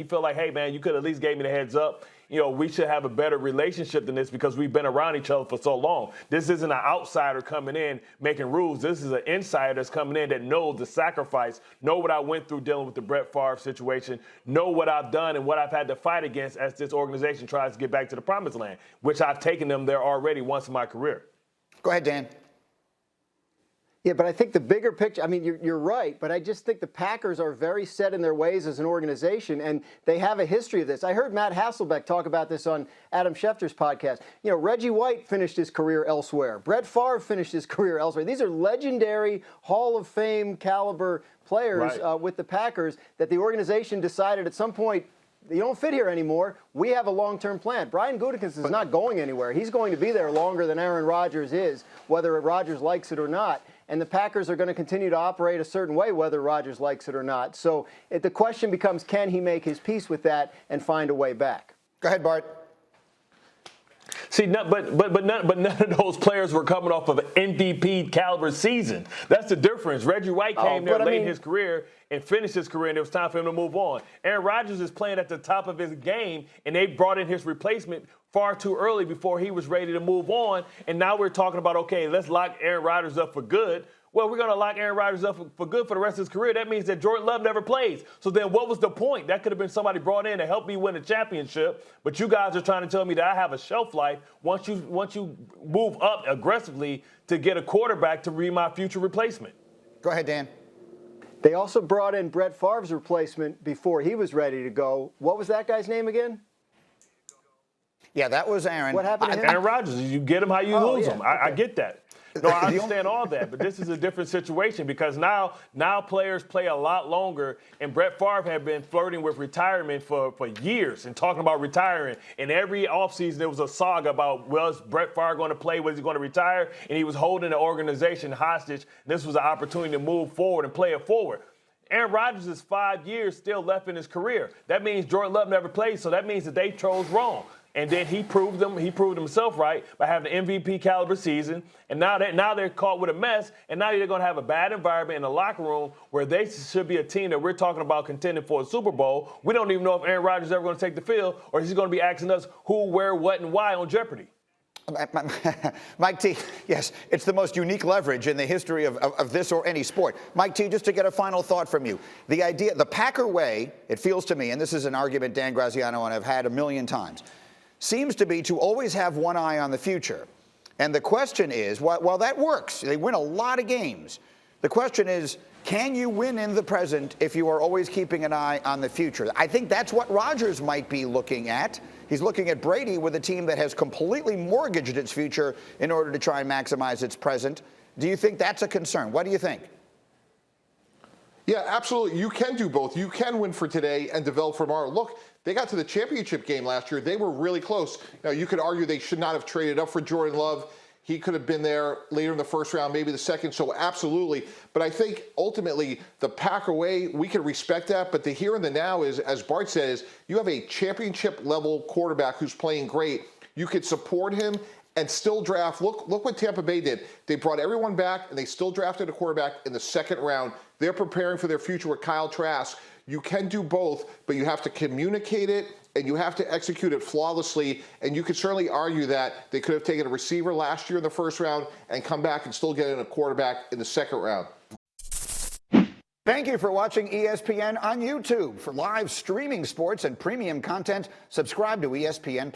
he felt like, hey, man, you could at least gave me the heads up. We should have a better relationship than this because we've been around each other for so long. This isn't an outsider coming in making rules. This is an insider that's coming in that knows the sacrifice, know what I went through dealing with the Brett Favre situation, know what I've done and what I've had to fight against as this organization tries to get back to the promised land, which I've taken them there already once in my career. Go ahead, Dan. Yeah, but I think the bigger picture, I mean, you're right, but I just think the Packers are very set in their ways as an organization, and they have a history of this. I heard Matt Hasselbeck talk about this on Adam Schefter's podcast. Reggie White finished his career elsewhere. Brett Favre finished his career elsewhere. These are legendary Hall of Fame caliber players with the Packers that the organization decided at some point, you don't fit here anymore. We have a long-term plan. Brian Gutekunst is not going anywhere. He's going to be there longer than Aaron Rodgers is, whether Rodgers likes it or not. And the Packers are going to continue to operate a certain way, whether Rodgers likes it or not. So the question becomes, can he make his peace with that and find a way back? Go ahead, Bart. See, but none of those players were coming off of an MVP caliber season. That's the difference. Reggie White came there late in his career and finished his career, and it was time for him to move on. Aaron Rodgers is playing at the top of his game, and they brought in his replacement far too early before he was ready to move on. And now we're talking about, okay, let's lock Aaron Rodgers up for good. Well, we're going to lock Aaron Rodgers up for good for the rest of his career. That means that Jordan Love never plays. So then what was the point? That could have been somebody brought in to help me win a championship. But you guys are trying to tell me that I have a shelf life once you move up aggressively to get a quarterback to be my future replacement. Go ahead, Dan. They also brought in Brett Favre's replacement before he was ready to go. What was that guy's name again? Yeah, that was Aaron. What happened to him? Aaron Rodgers. You get him how you lose him. I get that. No, I understand all that, but this is a different situation because now players play a lot longer, and Brett Favre had been flirting with retirement for years and talking about retiring. And every offseason there was a saga about, was Brett Favre going to play? Was he going to retire? And he was holding the organization hostage. This was an opportunity to move forward and play it forward. Aaron Rodgers is 5 years still left in his career. That means Jordan Love never played, so that means that they chose wrong. And then he proved himself right by having an MVP caliber season. And now they're caught with a mess. And now they're going to have a bad environment in the locker room where they should be a team that we're talking about contending for a Super Bowl. We don't even know if Aaron Rodgers is ever going to take the field or he's going to be asking us who, where, what, and why on Jeopardy. Mike T, yes, it's the most unique leverage in the history of this or any sport. Mike T, just to get a final thought from you. The idea, the Packer way, it feels to me, and this is an argument Dan Graziano and I've had a million times, seems to be to always have one eye on the future. And the question is, while that works, they win a lot of games, the question is, can you win in the present if you are always keeping an eye on the future? I think that's what Rodgers might be looking at. He's looking at Brady with a team that has completely mortgaged its future in order to try and maximize its present. Do you think that's a concern? What do you think? Yeah, absolutely. You can do both. You can win for today and develop for tomorrow. Look, they got to the championship game last year. They were really close. Now, you could argue they should not have traded up for Jordan Love. He could have been there later in the first round, maybe the second, so absolutely. But I think ultimately the Packer way, we can respect that. But the here and the now is, as Bart says, you have a championship-level quarterback who's playing great. You could support him and still draft. Look what Tampa Bay did. They brought everyone back, and they still drafted a quarterback in the second round. They're preparing for their future with Kyle Trask. You can do both, but you have to communicate it, and you have to execute it flawlessly. And you could certainly argue that they could have taken a receiver last year in the first round and come back and still get in a quarterback in the second round. Thank you for watching ESPN on YouTube. For live streaming sports and premium content, subscribe to ESPN+.